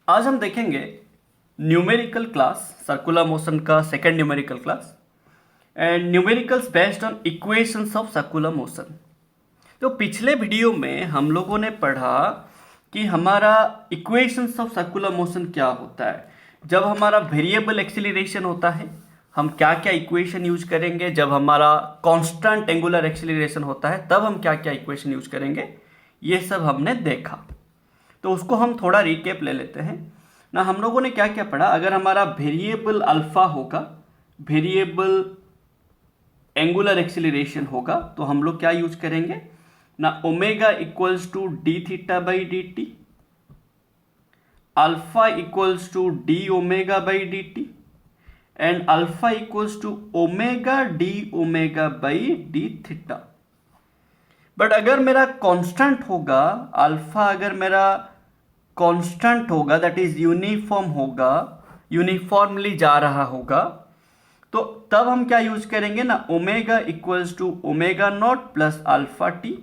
आज हम देखेंगे न्यूमेरिकल क्लास, सर्कुलर मोशन का second numerical class and numericals based on equations of circular motion. तो पिछले वीडियो में हम लोगों ने पढ़ा कि हमारा इक्वेशंस ऑफ सर्कुलर मोशन क्या होता है। जब हमारा वेरिएबल एक्सीलरेशन होता है हम क्या क्या इक्वेशन यूज करेंगे, जब हमारा कांस्टेंट एंगुलर एक्सीलरेशन होता है तब हम क्या क्या इक्वेशन यूज करेंगे, ये सब हमने देखा। तो उसको हम थोड़ा रिकेप ले लेते हैं ना। हम लोगों ने क्या क्या पढ़ा, अगर हमारा वेरिएबल अल्फा होगा, वेरिएबल एंगुलर एक्सीलरेशन होगा तो हम लोग क्या यूज करेंगे ना, omega equals to d theta by d t, alpha equals to d omega by d t and alpha equals to omega by d theta. But अगर मेरा कांस्टेंट होगा अल्फा, अगर मेरा कांस्टेंट होगा दैट इज यूनिफॉर्म होगा, uniformly जा रहा होगा, तो तब हम क्या यूज करेंगे ना, omega equals to omega naught plus alpha t,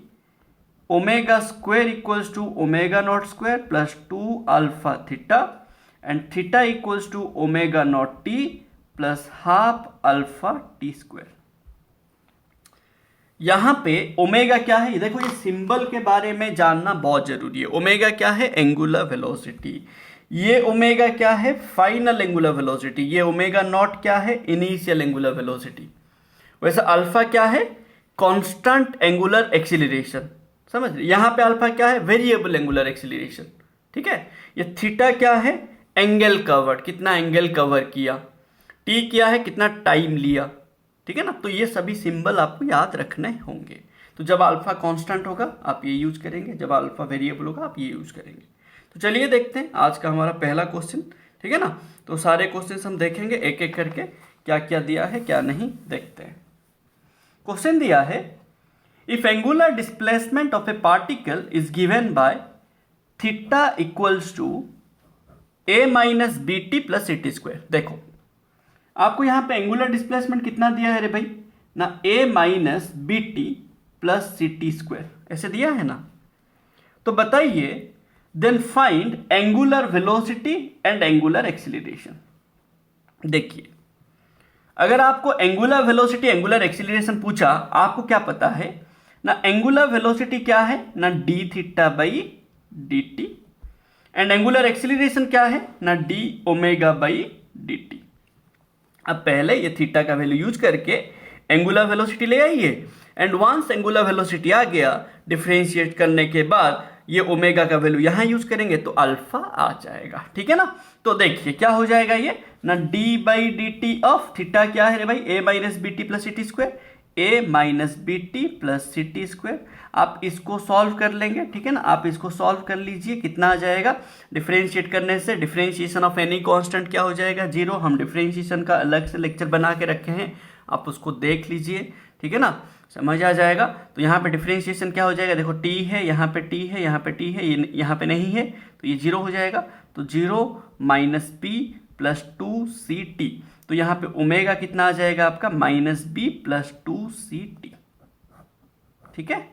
omega square equals to omega naught square plus 2 alpha theta and theta equals to omega naught t plus half alpha t square. यहां पे omega क्या है, ये देखो, ये symbol के बारे में जानना बहुत जरूरी है। ओमेगा क्या है, एंगुलर वेलोसिटी। ये ओमेगा क्या है, फाइनल एंगुलर वेलोसिटी। ये ओमेगा नॉट क्या है, इनिशियल एंगुलर वेलोसिटी। वैसे अल्फा क्या है, कांस्टेंट एंगुलर एक्सीलरेशन। समझ रहे, यहां पे अल्फा क्या है, वेरिएबल एंगुलर एक्सीलरेशन। ठीक है। ये थीटा क्या है, एंगल कवर्ड, कितना एंगल कवर किया। टी क्या है, कितना टाइम लिया। ठीक है ना। तो ये सभी सिंबल आपको याद रखने होंगे। तो जब अल्फा कांस्टेंट होगा आप ये यूज करेंगे, जब अल्फा वेरिएबल होगा आप ये यूज करेंगे। तो चलिए देखते हैं आज का हमारा पहला क्वेश्चन। ठीक है ना। तो सारे क्वेश्चन हम देखेंगे एक एक करके, क्या क्या दिया है क्या नहीं, देखते हैं। क्वेश्चन दिया है, if angular displacement of a particle is given by theta equals to a minus b t plus c t square. देखो आपको यहां पे एंगुलर डिस्प्लेसमेंट कितना दिया है रे भाई ना, a minus b t plus c t square, ऐसे दिया है ना। तो बताइए, then find angular velocity and angular acceleration. देखिए, अगर आपको एंगुलर वेलोसिटी एंगुलर एक्सीलरेशन पूछा, आपको क्या पता है ना, एंगुलर वेलोसिटी क्या है ना, D theta by d t and angular acceleration क्या है ना, d omega by d T. अब पहले ये थीटा का वैल्यू यूज करके एंगुलर वेलोसिटी ले आइए एंड वंस एंगुलर वेलोसिटी आ गया, डिफरेंशिएट करने के बाद ये ओमेगा का वैल्यू यहां यूज करेंगे तो अल्फा आ जाएगा। ठीक है ना। तो देखिए क्या हो जाएगा ये ना, d by d t of theta क्या है रे भाई, a minus b t plus c t square, a minus b t plus c t square. आप इसको सॉल्व कर लेंगे। ठीक है ना, आप इसको सॉल्व कर लीजिए, कितना आ जाएगा, डिफरेंशिएट करने से डिफरेंशिएशन ऑफ एनी कांस्टेंट क्या हो जाएगा, 0। हम डिफरेंशिएशन का अलग से लेक्चर बना के रखे हैं, आप उसको देख लीजिए। ठीक है ना, समझ आ जाएगा। तो यहाँ पे डिफरेंशिएशन क्या हो जाएगा, देखो टी है, यहाँ पे टी है, यहाँ पे टी है, ये यहाँ पे नहीं है तो ये 0 हो जाएगा। तो 0 minus p plus 2 c t, तो यहाँ पे ओमेगा कितना आ जाएगा आपका, minus b plus 2 c t. ठीक है।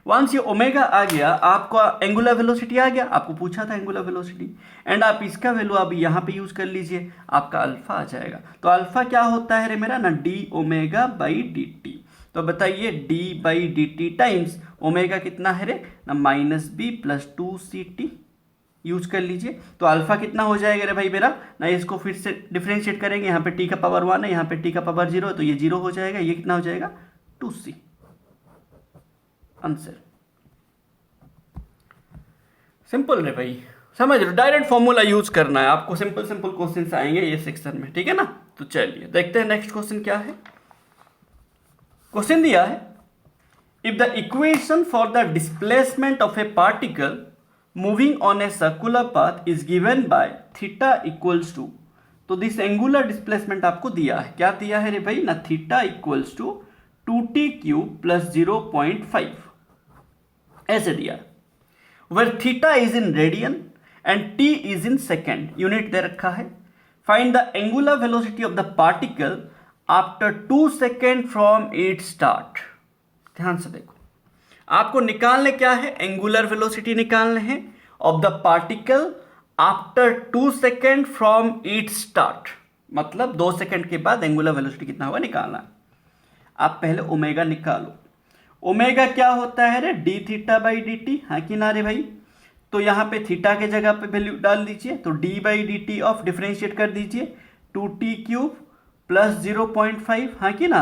वंस ये ओमेगा आ गया, आपका एंगुलर वेलोसिटी आ गया, आपको पूछा था एंगुलर वेलोसिटी, एंड आप इसका वैल्यू अभी यहाँ पे यूज कर लीजिए, आपका अल्फा आ जाएगा। तो अल्फा क्या होता है रे मेरा ना, d omega by d t. तो बताइए d by d t times omega कितना है रे ना, minus b plus 2 c t use कर लीजिए। तो अल्फा कितना हो जाएगा रे भाई मेरा ना, इसको फिर से डिफरेंशिएट करेंगे, यहाँ पे टी का पावर 1 है, यहाँ पे टी का पावर 0 है, तो ये 0 हो जाएगा। ये कितना हो जाएगा, 2c आंसर। सिंपल रे भाई, समझ लो, डायरेक्ट फॉर्मूला यूज करना है आपको। सिंपल सिंपल क्वेश्चंस आएंगे ये सेक्शन में। ठीक है ना। तो चलिए देखते हैं नेक्स्ट क्वेश्चन क्या है। क्वेश्चन दिया है, if the equation for the displacement of a particle moving on a circular path is given by theta equals to, तो दिस एंगुलर डिस्प्लेसमेंट आपको दिया है, क्या दिया है रे भाई ना, theta equals to 2t cube plus 0.5 ऐसे दिया। Where theta is in radian and t is in second, unit दे रखा है। Find the angular velocity of the particle after 2 second from it start. ध्यान से देखो, आपको निकालने क्या है, एंगुलर वेलोसिटी निकालने हैं of the particle after 2 second from its start, मतलब 2 सेकेंड के बाद एंगुलर वेलोसिटी कितना होगा निकालना। आप पहले ओमेगा निकालो। ओमेगा क्या होता है रे, D theta by d T, हाँ कि ना रे भाई। तो यहाँ पे थीटा के जगह पे वैल्यू डाल दीजिए, तो D by d t of differentiate कर दीजिए 2t³ प्लस 0.5, हाँ कि ना।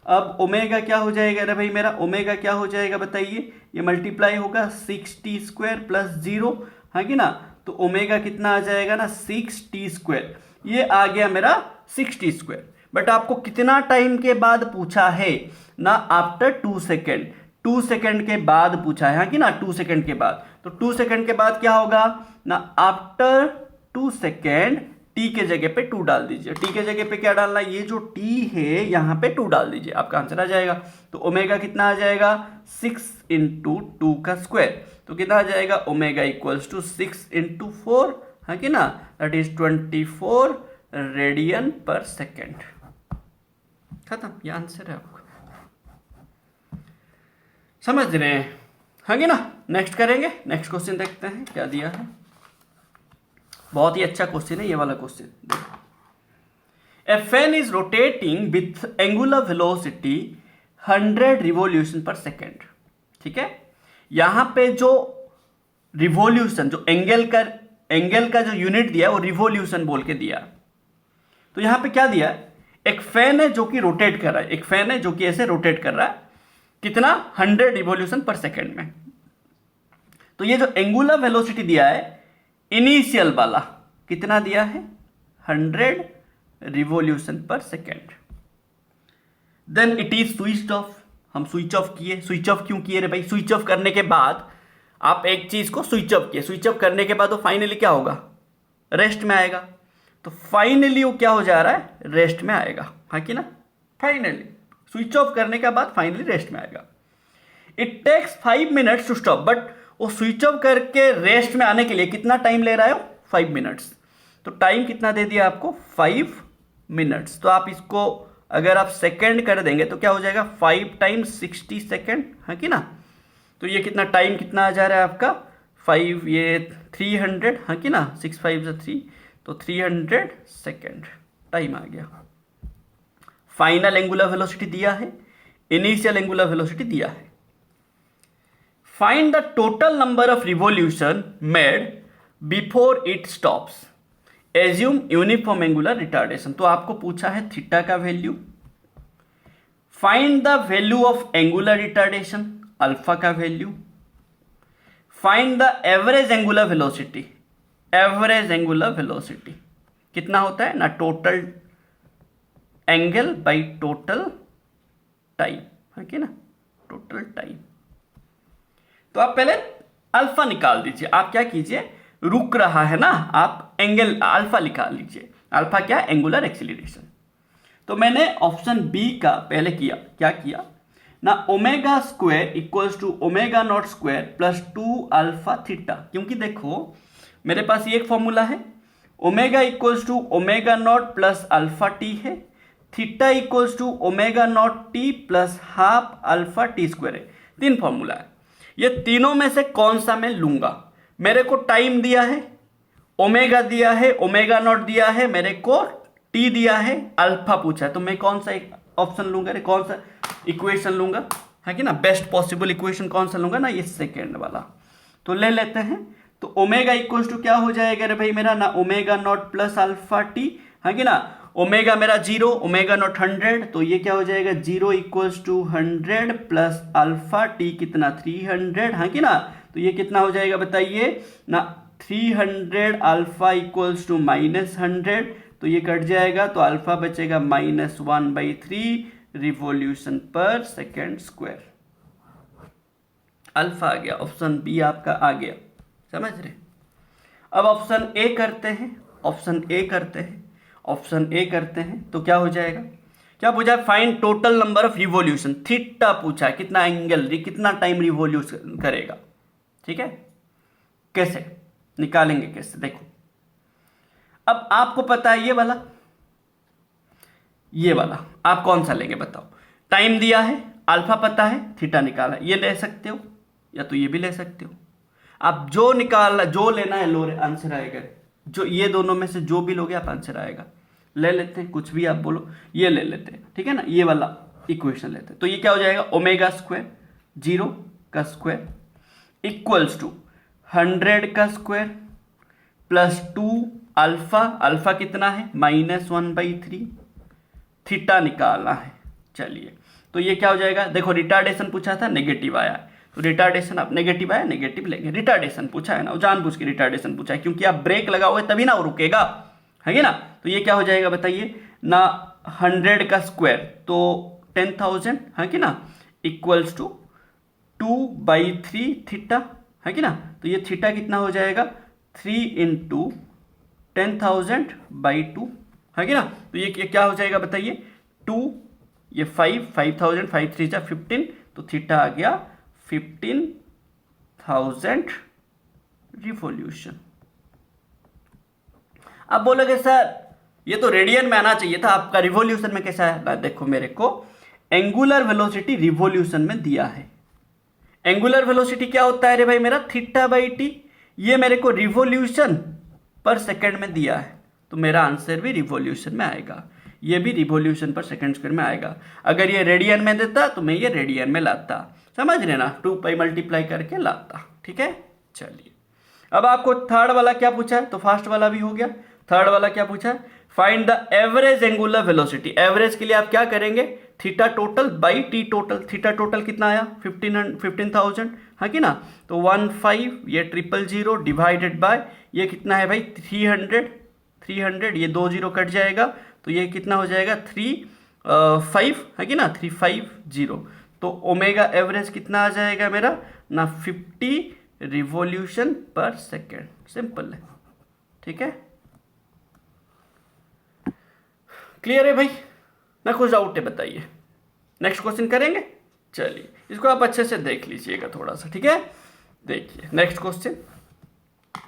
अब ओमेगा क्या हो जाएगा रे भाई मेरा, ओमेगा क्या हो जाएगा बताइए, ये मल्टीप्लाई होगा 6t² प्लस 0, हाँ कि ना। तो ओमेगा कितना आ जाएगा ना 6t², ये आ गया मेरा 6t²। बट आपको कितना टाइम के बाद पूछा है ना, आफ्टर 2 सेकेंड, 2 सेकेंड के बाद पूछा है, हाँ कि ना, 2 सेकेंड के बाद। तो 2 सेकेंड के बाद क्या होगा ना, आफ्टर 2 सेकेंड टी के जगह पे 2 डाल दीजिए। टी के जगह पे क्या डालना, ये जो टी है यहाँ पे 2 डाल दीजिए, आपका आंसर आ जाएगा। तो ओमेगा कितना आ जाएगा 6 इंटू 2 का स्क्वायर, तो कितना आ जाएगा ओमेगा इक्वल्स टू 6 इंटू 4, हाँ कि ना, that is 24 radian per second. खत्म, ये आंसर है आपका। समझ रहे हैं, हाँ कि ना। नेक्स्ट करेंगे, नेक्स्ट क्वेश्चन देखते हैं क्या दिया है। बहुत ही अच्छा क्वेश्चन है ये वाला question. A fan is rotating with angular velocity 100 revolution per second, ठीक है। यहां पे जो रिवॉल्यूशन, जो एंगल का जो यूनिट दिया है वो रिवॉल्यूशन बोल के दिया। तो यहां पे क्या दिया है, एक फैन है जो कि रोटेट कर रहा है, एक फैन है जो कि ऐसे रोटेट कर रहा है, कितना 100 रिवॉल्यूशन पर सेकेंड में। तो ये जो एंगुलर वेलोसिटी दिया है इनिशियल वाला कितना दिया है 100 revolution per second. Then it is switched off, हम स्विच ऑफ किए। स्विच ऑफ क्यों किए रे भाई, स्विच ऑफ करने के बाद आप एक चीज को स्विच ऑफ किए, स्विच ऑफ करने के बाद वो फाइनली क्या होगा, रेस्ट में आएगा। तो फाइनली वो क्या हो जा रहा है, रेस्ट में आएगा, हाँ कि ना। फाइनली स्विच ऑफ करने के बाद फाइनली रेस्ट में आएगा। It takes 5 minutes to stop, but वो स्विच ऑफ करके रेस्ट में आने के लिए कितना टाइम ले रहा है, 5 मिनट्स। तो टाइम कितना दे दिया आपको 5 मिनट्स। तो आप इसको अगर आप सेकेंड कर देंगे तो क्या हो जाएगा 5 टाइम्स 60 सेकेंड, हाँ कि ना। तो ये कितना टाइम कितना आ जा रहा है आपका 5, ये 300, हाँ कि ना, 6 5 से 3, तो 300 सेकेंड टाइम आ गया। फाइनल एंगुलर वेलोसिटी दिया है, इनिशियल एंगुलर वेलोसिटी दिया है। Find the total number of revolution made before it stops, assume uniform angular retardation. तो आपको पूछा है थीटा का value, find the value of angular retardation, alpha का value, find the average angular velocity, average angular velocity कितना होता है ना, total angle by total time, है कि ना, टोटल टाइम। तो आप पहले अल्फा निकाल दीजिए। आप क्या कीजिए, रुक रहा है ना, आप एंगल अल्फा निकाल लीजिए। अल्फा क्या, एंगुलर एक्सीलरेशन। तो मैंने ऑप्शन बी का पहले किया, क्या किया ना, omega square equals to omega naught square plus 2 alpha theta. क्योंकि देखो मेरे पास ये एक फॉर्मूला है, omega equals to omega naught plus alpha t है, theta equals to omega naught t plus half alpha t square है। 3 फॉर्मूला है, ये तीनों में से कौन सा मैं लूंगा। मेरे को टाइम दिया है, ओमेगा दिया है, ओमेगा नॉट दिया है, मेरे को टी दिया है, अल्फा पूछा है, तो मैं कौन सा ऑप्शन लूंगा, कौन सा इक्वेशन लूंगा, है कि ना, बेस्ट पॉसिबल इक्वेशन कौन सा लूंगा ना, ये सेकेंड वाला। तो ले लेते हैं। तो ओमेगा इक्वल्स टू क्या हो जाएगा रे भाई मेरा ना, omega naught plus alpha t, है कि ना। ओमेगा मेरा 0, ओमेगा नॉट 100, तो ये क्या हो जाएगा 0 equals to 100 plus alpha t कितना 300, है कि ना। तो ये कितना हो जाएगा बताइए ना, 300 अल्फा इक्वल्स टू -100, तो ये कट जाएगा, तो अल्फा बचेगा -1/3 revolution per second square. Alpha आ गया, ऑप्शन बी आपका आ गया, समझ रहे। अब ऑप्शन ए करते हैं, ऑप्शन ए करते हैं, ऑप्शन ए करते हैं। तो क्या हो जाएगा, क्या पूछा है, find total number of revolution, theta पूछा है, कितना एंगल, कितना टाइम रिवॉल्यूशन करेगा, ठीक है। कैसे निकालेंगे, कैसे, देखो। अब आपको पता है ये वाला, ये वाला आप कौन सा लेंगे बताओ। टाइम दिया है, अल्फा पता है, थीटा निकाला, ये ले सकते हो या तो ये भी ले सकते हो। आप जो निकालना, जो लेना है लो, आंसर आएगा, जो ये दोनों में से जो भी लोगे आप आंसर आएगा। ले लेते हैं, कुछ भी आप बोलो, ये ले लेते हैं, ठीक है ना, ये वाला इक्वेशन लेते हैं। तो ये क्या हो जाएगा, ओमेगा स्क्वायर 0 का स्क्वायर इक्वल्स टू 100 का स्क्वायर प्लस 2 अल्फा, अल्फा कितना है -1/3, थीटा निकालना है। चलिए तो ये क्या हो जाएगा, देखो रिटार्डेशन पूछा था, नेगेटिव आया है, तो रिटार्डेशन आप नेगेटिव आया नेगेटिव लेंगे। रिटार्डेशन पूछा है ना, जानबूझ के रिटार्डेशन पूछा है, क्योंकि आप ब्रेक लगाओगे तभी ना वो रुकेगा, है ना। तो ये क्या हो जाएगा बताइए ना, 100 का स्क्वायर तो 10,000 है कि ना, इक्वल्स टू 2/3 थीटा, है कि ना। तो ये थीटा कितना हो जाएगा, 3 × 10,000/2, है कि ना। तो ये क्या हो जाएगा बताइए, 2, ये 5,000, 5 3 15, तो थीटा आ गया 15,000 रिवॉल्यूशन। अब बोलोगे सर ये तो रेडियन में आना चाहिए था, आपका रिवॉल्यूशन में कैसा है। देखो मेरे को एंगुलर वेलोसिटी रिवॉल्यूशन में दिया है। एंगुलर वेलोसिटी क्या होता है रे भाई मेरा, θ/t। ये मेरे को रिवॉल्यूशन पर सेकंड में दिया है, तो मेरा आंसर भी रिवॉल्यूशन में आएगा, ये भी रिवॉल्यूशन पर सेकंड स्क्वायर में आएगा। अगर ये रेडियन में देता तो मैं ये रेडियन में लाता, समझ रहे ना, 2π मल्टीप्लाई करके लाता, ठीक है। चलिए अब आपको थर्ड वाला क्या पूछा है, तो फर्स्ट वाला भी हो गया। थर्ड वाला क्या पूछा है, find the average angular velocity. Average के लिए आप क्या करेंगे, theta total by T total. Theta total कितना आया 15,000, है कि ना। तो 15, ये 000 डिवाइडेड बाय ये कितना है भाई 300, ये 2 0 कट जाएगा, तो ये कितना हो जाएगा 3,5 है कि ना, 350। तो ओमेगा एवरेज कितना आ जाएगा मेरा ना, 50 रिवॉल्यूशन पर सेकेंड। सिंपल है, ठीक है, क्लियर है भाई ना, कुछ डाउट है बताइए। नेक्स्ट क्वेश्चन करेंगे, चलिए इसको आप अच्छे से देख लीजिएगा थोड़ा सा, ठीक है। देखिए नेक्स्ट क्वेश्चन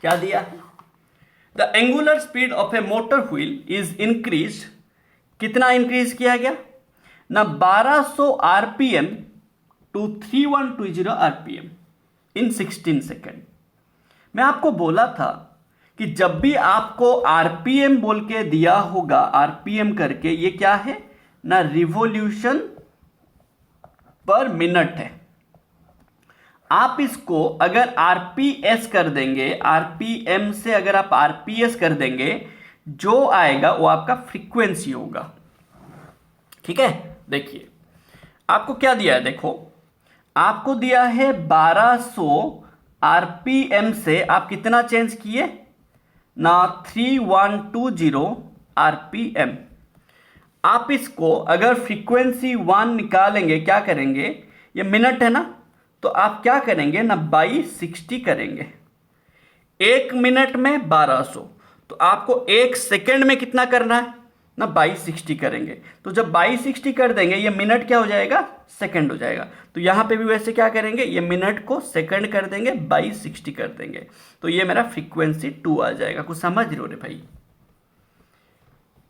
क्या दिया है, the angular speed of a motor wheel is increase. कितना इंक्रीज किया गया ना, 1200 RPM to 3120 RPM in 16 second. मैं आपको बोला था कि जब भी आपको आरपीएम बोल के दिया होगा, आरपीएम करके, ये क्या है ना, रिवॉल्यूशन पर मिनट है। आप इसको अगर आरपीएस कर देंगे, आरपीएम से अगर आप आरपीएस कर देंगे, जो आएगा वो आपका फ्रीक्वेंसी होगा, ठीक है। देखिए आपको क्या दिया है, देखो आपको दिया है 1200 आरपीएम से आप कितना चेंज किए ना, 3120 आरपीएम। आप इसको अगर फ्रीक्वेंसी 1 निकालेंगे, क्या करेंगे, ये मिनट है ना, तो आप क्या करेंगे ना, बाई 60 करेंगे। 1 मिनट में 1200, तो आपको 1 सेकेंड में कितना करना है ना, बाई 60 करेंगे। तो जब बाई 60 कर देंगे, ये मिनट क्या हो जाएगा, सेकंड हो जाएगा। तो यहां पे भी वैसे क्या करेंगे, ये मिनट को सेकंड कर देंगे, बाई 60 कर देंगे, तो ये मेरा फ्रीक्वेंसी 2 आ जाएगा। कुछ समझ रहे हो रे भाई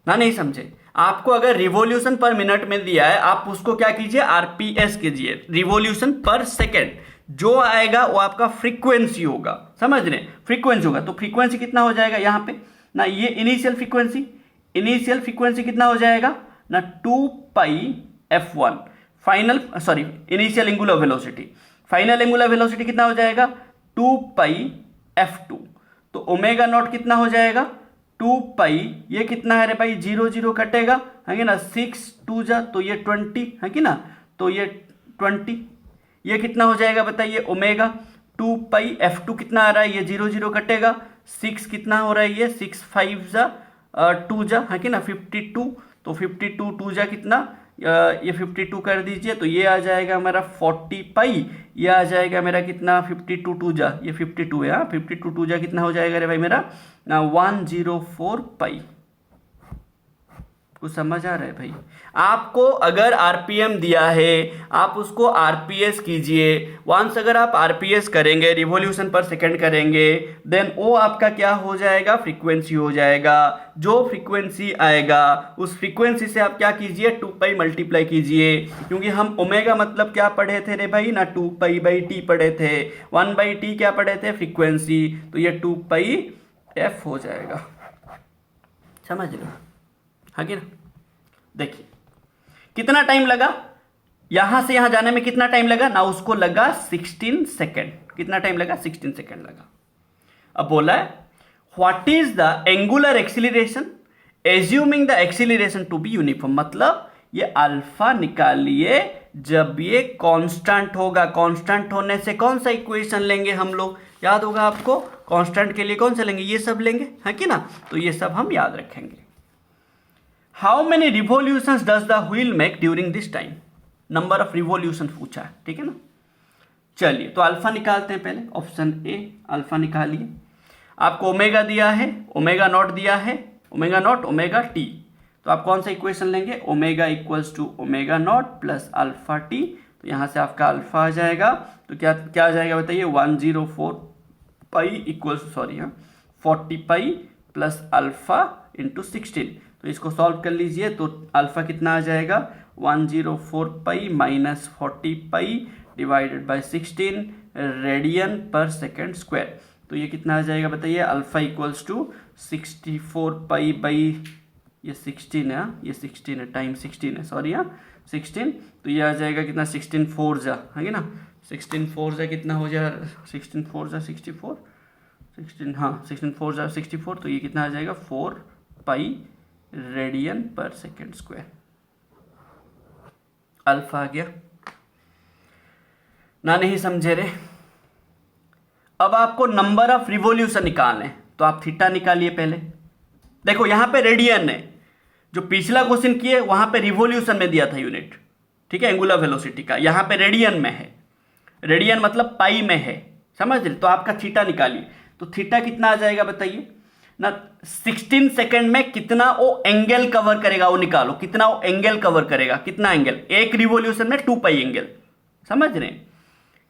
ना, नहीं समझे। आपको अगर रिवॉल्यूशन पर मिनट में दिया है, आप उसको क्या कीजिए, आरपीएस कीजिए, रिवॉल्यूशन पर सेकेंड। जो आएगा वो आपका फ्रीक्वेंसी होगा, समझ रहे, फ्रीक्वेंसी होगा। तो फ्रीक्वेंसी कितना हो जाएगा यहां पे ना, ये इनिशियल फ्रीक्वेंसी कितना हो जाएगा ना, 2πf1 final, sorry initial angular velocity, final angular velocity कितना हो जाएगा 2πf2। तो ओमेगा नॉट कितना हो जाएगा 2π, ये कितना है रे भाई 0 0 कटेगा, है ना, 6 2 जा, तो ये 20 है कि ना, तो ये 20, ये कितना हो जाएगा बताइए ओमेगा 2πf2 कितना आ रहा है, ये 0 0 कटेगा, 6 कितना हो रहा है, ये 6 5 जा 2 जा, है कि ना, 52। तो 52 2 जा कितना, ये 52 कर दीजिए, तो ये आ जाएगा मेरा 40π, ये आ जाएगा मेरा कितना 52 2 जा, ये 52 है, हाँ 52 2 जा कितना हो जाएगा रे भाई मेरा 104π। कुछ समझ आ रहा है भाई। आपको अगर आरपीएम दिया है, आप उसको आरपीएस कीजिए। वंस अगर आप आरपीएस करेंगे, रिवॉल्यूशन पर सेकंड करेंगे, देन वो आपका क्या हो जाएगा, फ्रीक्वेंसी हो जाएगा। जो फ्रीक्वेंसी आएगा उस फ्रीक्वेंसी से आप क्या कीजिए, 2π मल्टीप्लाई कीजिए, क्योंकि हम ओमेगा मतलब क्या पढ़े थे रे भाई ना, 2π/t पढ़े थे, 1/t क्या पढ़े थे, फ्रीक्वेंसी। तो ये 2π एफ हो जाएगा, समझ लो, हाँ कि ना। देखिए कितना टाइम लगा, यहां से यहां जाने में कितना टाइम लगा ना, उसको लगा 16 सेकेंड। कितना टाइम लगा? 16 सेकेंड लगा। अब बोला है what is the angular acceleration assuming the acceleration to be uniform, मतलब ये अल्फा निकालिए जब ये कांस्टेंट होगा। कांस्टेंट होने से कौन सा इक्वेशन लेंगे हम लोग, याद होगा आपको, कांस्टेंट के लिए कौन सा लेंगे, ये सब लेंगे, है कि ना। तो ये सब हम याद रखेंगे। How many revolutions does the wheel make during this time, number of revolution पूछा है, ठीक है ना। चलिए तो अल्फा निकालते हैं पहले, ऑप्शन ए अल्फा निकालिए। आपको ओमेगा दिया है, ओमेगा नॉट दिया है, ओमेगा नॉट ओमेगा टी, तो आप कौन सा इक्वेशन लेंगे, omega equals to omega naught plus alpha t. तो यहाँ से आपका अल्फा आ जाएगा, तो क्या क्या आ जाएगा बताइए, 104 पाई equals sorry 40 pi plus alpha into 16। तो इसको सॉल्व कर लीजिए, तो अल्फा कितना आ जाएगा, 104 pi minus 40 pi divided by 16 radian per second square. तो ये कितना आ जाएगा बताइए, alpha equals to 64 pi by ये 16 है, ये 16 है, टाइम 16 है, सॉरी 16। तो ये आ जाएगा कितना, 16 4 जा, है ना, 16 4 जा कितना हो जाएगा, 16 4 जा 64, 16 हाँ 16 4 जा 64। तो ये कितना आ जाएगा 4 pi radian per second square, alpha आ गया ना। नहीं समझे रे। अब आपको नंबर ऑफ रिवॉल्यूशन निकालने, तो आप थीटा निकालिए पहले। देखो यहां पे रेडियन है, जो पिछला क्वेश्चन किए वहां पे रिवॉल्यूशन में दिया था यूनिट, ठीक है, एंगुलर वेलोसिटी का, यहां पे रेडियन में है, रेडियन मतलब पाई में है, समझ रहे। तो आपका थीटा निकालिए, तो थीटा कितना आ जाएगा बताइए ना, 16 सेकंड में कितना वो एंगल कवर करेगा वो निकालो, कितना वो एंगल कवर करेगा, कितना एंगल, एक रिवॉल्यूशन में 2 पाई एंगल, समझ रहे हैं,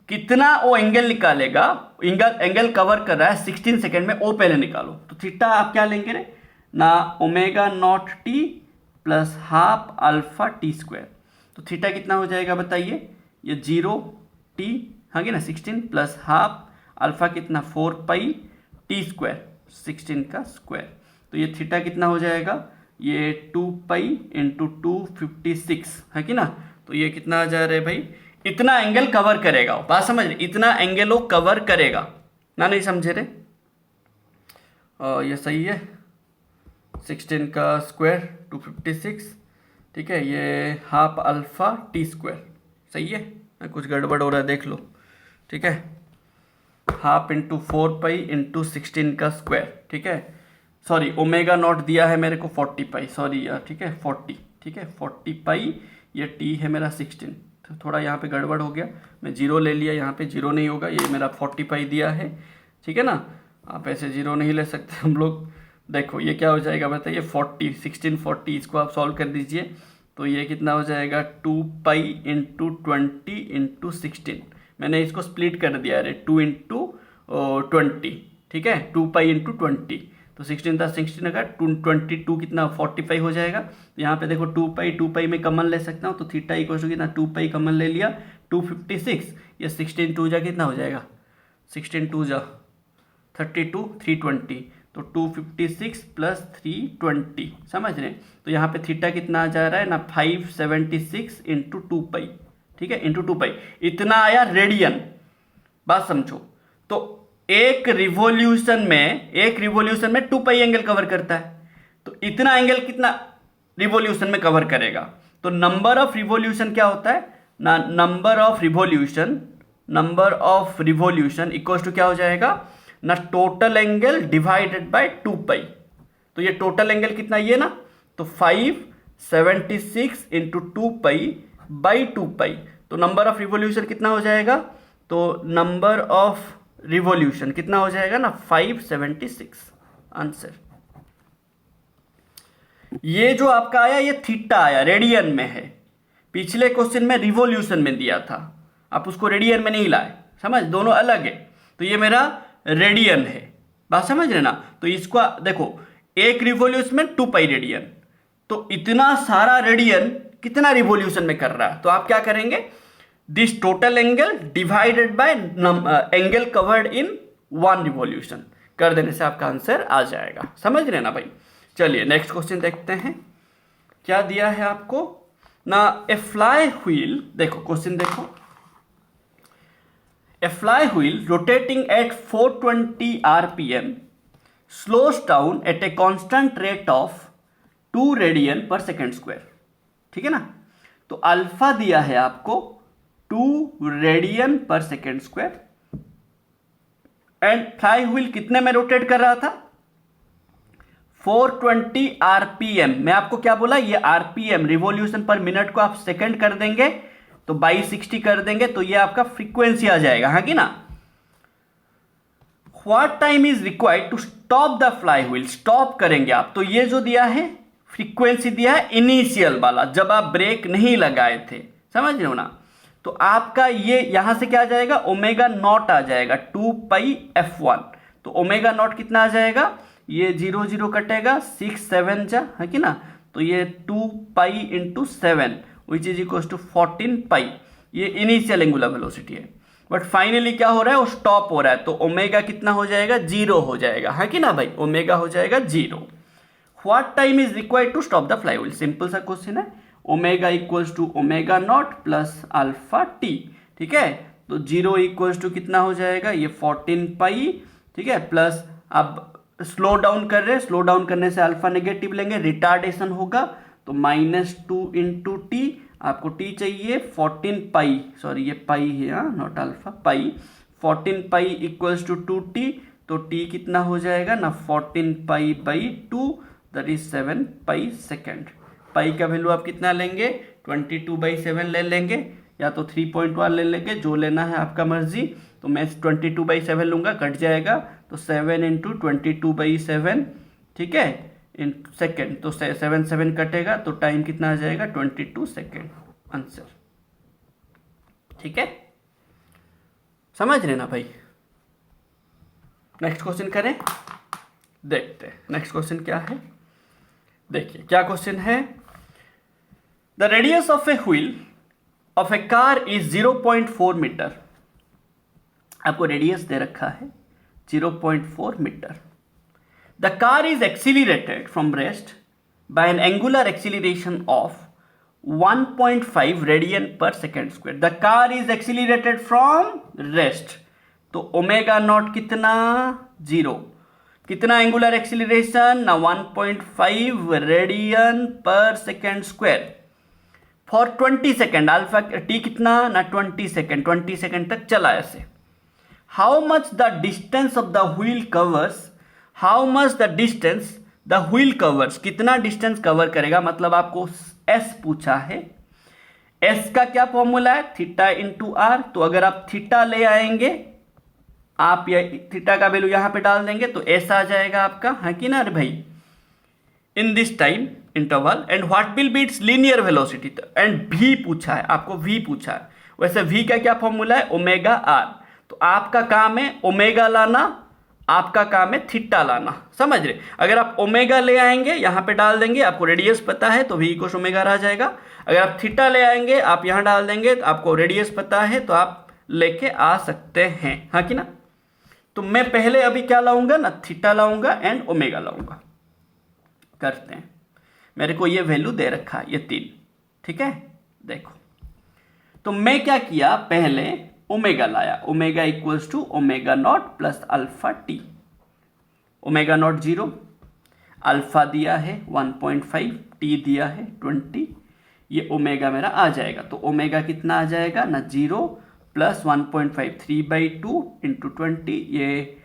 कितना वो एंगल निकालेगा, एंगल कवर कर रहा है 16 सेकंड में, वो पहले निकालो। तो थीटा आप क्या लेंगे रे ना, omega naught t plus half alpha t square. तो थीटा कितना हो जाएगा बताइए, ये 0 टी हाँ ना 16 प्लस हाफ अल्फा कितना 4 पाई टी स्क्वायर 16 का स्क्वायर। तो ये थीटा कितना हो जाएगा, ये 2 पाई इंटू 256 है कि ना। तो ये कितना आ जा रहा है भाई, इतना एंगल कवर करेगा, बात समझ रहे, इतना एंगल वो कवर करेगा ना, नहीं समझे रे। ये सही है, 16 का स्क्वायर 256, ठीक है, ये हाफ अल्फा टी स्क्वायर, सही है, कुछ गड़बड़ हो रहा है देख लो, ठीक है, हाफ इंटू 4 पाई इंटू 16 का स्क्वायर, ठीक है, सॉरी ओमेगा नॉट दिया है मेरे को 40 पाई, सॉरी यार, ठीक है 40, ठीक है 40 पाई, ये टी है मेरा 16, तो थोड़ा यहाँ पे गड़बड़ हो गया, मैं जीरो ले लिया, यहाँ पे जीरो नहीं होगा, ये मेरा 40 पाई दिया है, ठीक है ना, आप ऐसे जीरो नहीं ले सकते हम लोग। देखो ये क्या हो जाएगा बताइए, 40 16 40, इसको आप सॉल्व कर दीजिए, तो ये कितना हो जाएगा 2 पाई इंटू 20 इंटू 16, मैंने इसको स्प्लिट कर दिया अरे 2 इंटू 20, ठीक है 2 पाई इंटू 20, तो 16 था 16 का 22 कितना 45 हो जाएगा। यहाँ पे देखो 2 पाई में कॉमन ले सकता हूँ, तो थीटा इक्वल टू कितना 2 पाई कॉमन ले लिया 256, ये 16 2 जा कितना हो जाएगा, 16 2 जा 32 320, तो 256 प्लस 320, समझ रहे हैं। तो यहाँ पे थीटा कितना आ जा रहा है ना 576 इंटू 2 पाई, ठीक है इंटू 2 पाई, इतना आया रेडियन, बात समझो। तो एक रिवॉल्यूशन में 2 पाई एंगल कवर करता है, तो इतना एंगल कितना रिवॉल्यूशन में कवर करेगा। तो नंबर ऑफ रिवॉल्यूशन क्या होता है ना, number of revolution equal to क्या हो जाएगा ना, total angle divided by 2 pi. तो ये टोटल एंगल कितना ये ना, तो 576 इंटू 2 पाई बाई 2 पाई, तो नंबर ऑफ रिवॉल्यूशन कितना हो जाएगा, तो नंबर ऑफ रिवॉल्यूशन कितना हो जाएगा ना 576, आंसर। ये जो आपका आया ये थीटा आया, रेडियन में है, पिछले क्वेश्चन में रिवॉल्यूशन में दिया था, आप उसको रेडियन में नहीं लाए, समझ, दोनों अलग है। तो ये मेरा रेडियन है, बात समझ रहे ना। तो इसको देखो एक रिवॉल्यूशन में 2 पाई रेडियन, तो इतना सारा रेडियन कितना रिवॉल्यूशन में कर रहा है, तो आप क्या करेंगे, this total angle divided bye angle covered in 1 revolution, कर देने से आपका आंसर आ जाएगा। समझ रहे ना भाई। चलिए नेक्स्ट क्वेश्चन देखते हैं क्या दिया है आपको ना। ए फ्लाई व्हील, देखो क्वेश्चन देखो, a flywheel rotating at 420 rpm slows down at a constant rate of 2 radian per second square. ठीक है ना। तो अल्फा दिया है आपको 2 radian per second square and fly wheel कितने में रोटेट कर रहा था, 420 rpm। मैं आपको क्या बोला, ये rpm रिवॉल्यूशन पर मिनट को आप सेकंड कर देंगे तो बाई 60 कर देंगे तो ये आपका फ्रीक्वेंसी आ जाएगा, हाँ कि ना। What time is required to stop the fly wheel, stop करेंगे आप। तो ये जो दिया है फ्रीक्वेंसी दिया है इनिशियल वाला, जब आप ब्रेक नहीं लगाए थे, समझ रहे हो ना। तो आपका ये यहां से क्या आ जाएगा, ओमेगा नॉट आ जाएगा 2 पाई f1। तो ओमेगा नॉट कितना आ जाएगा, ये 0 0 कटेगा, 6 7 जा, है कि ना। तो ये 2 pi into 7 which is equal to 14 pi. ये इनिशियल एंगुलर वेलोसिटी है, बट फाइनली क्या हो रहा है, वो स्टॉप हो रहा है। तो ओमेगा कितना हो जाएगा, 0 हो जाएगा, है कि ना भाई। ओमेगा हो जाएगा 0। What time is required to stop the fly wheel, simple सा क्वेश्चन है। Omega equals to omega naught plus alpha t, ठीक है। तो 0 इक्वल्स टू कितना हो जाएगा, ये 14 पाई, ठीक है, प्लस अब स्लो डाउन कर रहे हैं, स्लो डाउन करने से अल्फा नेगेटिव लेंगे, रिटार्डेशन होगा तो -2 इंटू टी, आपको टी चाहिए 14 पाई, सॉरी ये पाई है, हाँ naught alpha, pi 14 pi equals to 2t। तो t कितना हो जाएगा ना, 14 pi by 2 that is 7 pi second. Pi का वैल्यू आप कितना लेंगे, 22/7 ले लेंगे या तो 3.1 ले लेंगे, जो लेना है आपका मर्जी। तो मैं 22/7 लूंगा, कट जाएगा तो 7 इंटू 22/7, ठीक है, इन सेकेंड। तो 7 7 कटेगा तो टाइम कितना आ जाएगा, 22 सेकेंड आंसर। ठीक है, समझ रहे ना भाई। नेक्स्ट क्वेश्चन करें, देखते हैं नेक्स्ट क्वेश्चन क्या है। देखिए क्या क्वेश्चन है, the radius of a wheel of a car is 0.4 metre. आपको रेडियस दे रखा है 0.4 metre. The car is accelerated from rest by an angular acceleration of 1.5 radian per second square. The car is accelerated from rest, तो omega naught कितना, 0। कितना angular acceleration ना, 1.5 radian per second square for 20 second. Alpha t कितना ना, 20 second, 20 second तक चला ऐसे। How much the distance of the wheel covers, how much the distance the wheel covers, कितना डिस्टेंस कवर करेगा, मतलब आपको एस पूछा है। एस का क्या फॉर्मूला है, थीटा इंटू आर। तो अगर आप थीटा ले आएंगे, आप ये थीटा का वैल्यू यहां पे डाल देंगे तो एस आ जाएगा आपका, है कि ना भाई, in this time interval. And what will be its linear velocity, and we पूछा है, आपको वी पूछा है। वैसे वी का क्या फॉर्मूला है, ओमेगा आर। तो आपका काम है ओमेगा लाना, आपका काम है थीटा लाना, समझ रहे। अगर आप ओमेगा ले आएंगे यहां पे डाल देंगे, आपको रेडियस पता है तो वी इक्वल ओमेगा आ जाएगा। अगर आप थीटा ले आएंगे, आप यहां डाल देंगे तो आपको रेडियस पता है तो आप लेके आ सकते हैं, हाँ कि ना। तो मैं पहले अभी क्या लाऊंगा ना, थीटा लाऊंगा एंड ओमेगा लाऊंगा। करते हैं, मेरे को ये वैल्यू दे रखा है, ये 3, ठीक है। देखो तो मैं क्या किया, पहले ओमेगा लाया, omega equals to omega naught plus alpha t. Omega naught 0, alpha दिया है 1.5, टी दिया है 20, ये ओमेगा मेरा आ जाएगा। तो ओमेगा कितना आ जाएगा ना, 0 प्लस 1.5, 3/2 इंटू 20, ये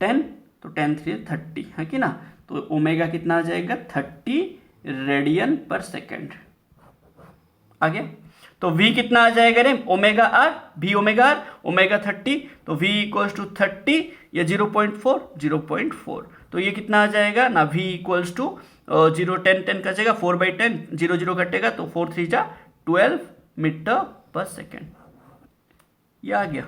10, तो 10 3 30, है कि ना। तो ओमेगा कितना आ जाएगा, 30 रेडियन पर सेकेंड आ गया। तो v कितना आ जाएगा रे, omega r, v omega r, omega 30, तो v इक्वल्स टू 30, ये 0.4 0.4, तो ये कितना आ जाएगा ना, v इक्वल्स टू 0 10 10 कटेगा, 4/10, 0 0 कटेगा तो 4 3 जा 12 मीटर पर सेकेंड, ये आ गया।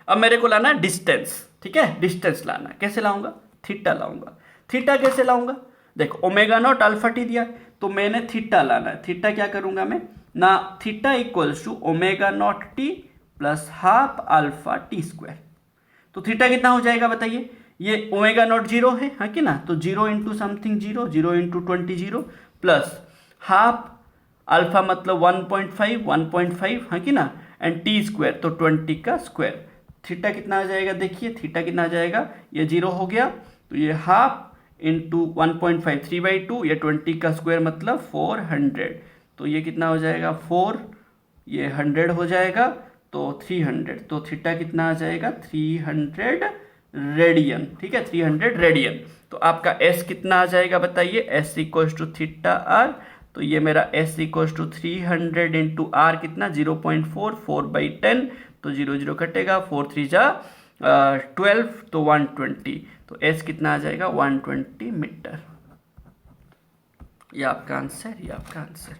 अब मेरे को लाना डिस्टेंस, ठीक है, डिस्टेंस लाना। कैसे लाऊंगा, थीटा लाऊंगा। थीटा कैसे लाऊंगा, देखो ओमेगा नॉट अल्फा टी दिया तो मैंने थीटा लाना है। थीटा क्या करूंगा मैं ना, theta equals to omega naught t plus half alpha t square. तो थीटा कितना हो जाएगा बताइए, ये ओमेगा नॉट जीरो है, हाँ कि ना, तो 0 into something 0, 0 into 20 0 plus half alpha मतलब 1.5 हाँ कि ना, एंड टी स्क्वायर तो 20 का स्क्वायर। थीटा कितना आ जाएगा देखिए, थीटा कितना आ जाएगा, ये 0 हो गया तो ये हाफ इंटू 1.5 3/2, ये 20 का स्क्वायर मतलब 400, तो ये कितना हो जाएगा 4, ये 100 हो जाएगा तो 300, तो थीटा कितना आ जाएगा 300 रेडियन, ठीक है 300 रेडियन। तो आपका s कितना आ जाएगा बताइए, s equals to theta r, तो ये मेरा s equals to 300 into r कितना 0.4, 4/10, तो 0 0 कटेगा, 4 3 जा 12, तो 120, तो s कितना आ जाएगा 120 मीटर। ये आपका आंसर, ये आपका आंसर।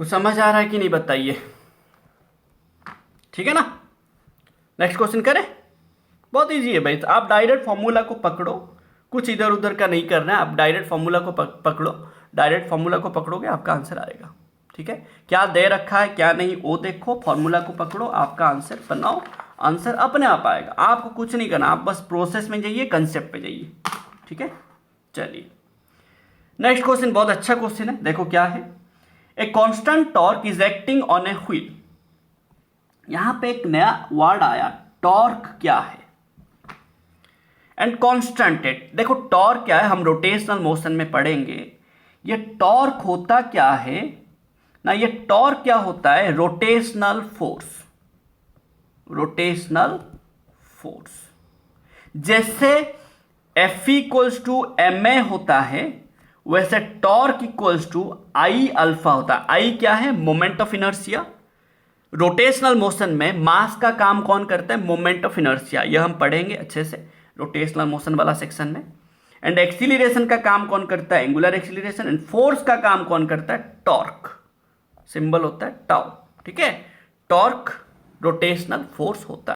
कुछ समझ आ रहा है कि नहीं बताइए, ठीक है ना। नेक्स्ट क्वेश्चन करें, बहुत इजी है भाई, तो आप डायरेक्ट फॉर्मूला को पकड़ो, कुछ इधर उधर का नहीं करना है, आप डायरेक्ट फॉर्मूला को पकड़ो, डायरेक्ट फॉर्मूला को पकड़ोगे आपका आंसर आएगा, ठीक है। क्या दे रखा है क्या नहीं वो देखो, फॉर्मूला को पकड़ो, आपका आंसर बनाओ, आंसर अपने आप आएगा, आपको कुछ नहीं करना, आप बस प्रोसेस में जाइए, कंसेप्ट पे जाइए, ठीक है। चलिए नेक्स्ट क्वेश्चन, बहुत अच्छा क्वेश्चन है, देखो क्या है। A constant torque is acting on a wheel, यहां पे एक नया वर्ड आया, टॉर्क क्या है एंड कांस्टेंट। देखो टॉर्क क्या है, हम रोटेशनल मोशन में पढ़ेंगे, ये टॉर्क होता क्या है ना, ये टॉर्क क्या होता है, रोटेशनल फोर्स, रोटेशनल फोर्स। जैसे F equals to m a होता है, वैसे torque equals to I alpha होता है। आई क्या है, moment of inertia. Rotational motion में मास का काम कौन करता है, मोमेंट ऑफ इनर्शिया, यह हम पढ़ेंगे अच्छे से रोटेशनल मोशन वाला सेक्शन में। एंड एक्सीलरेशन का काम कौन करता है, एंगुलर एक्सीलरेशन। एंड फोर्स का काम कौन करता है, टॉर्क, सिंबल होता है टाउ, ठीक है। टॉर्क रोटेशनल फोर्स होता है।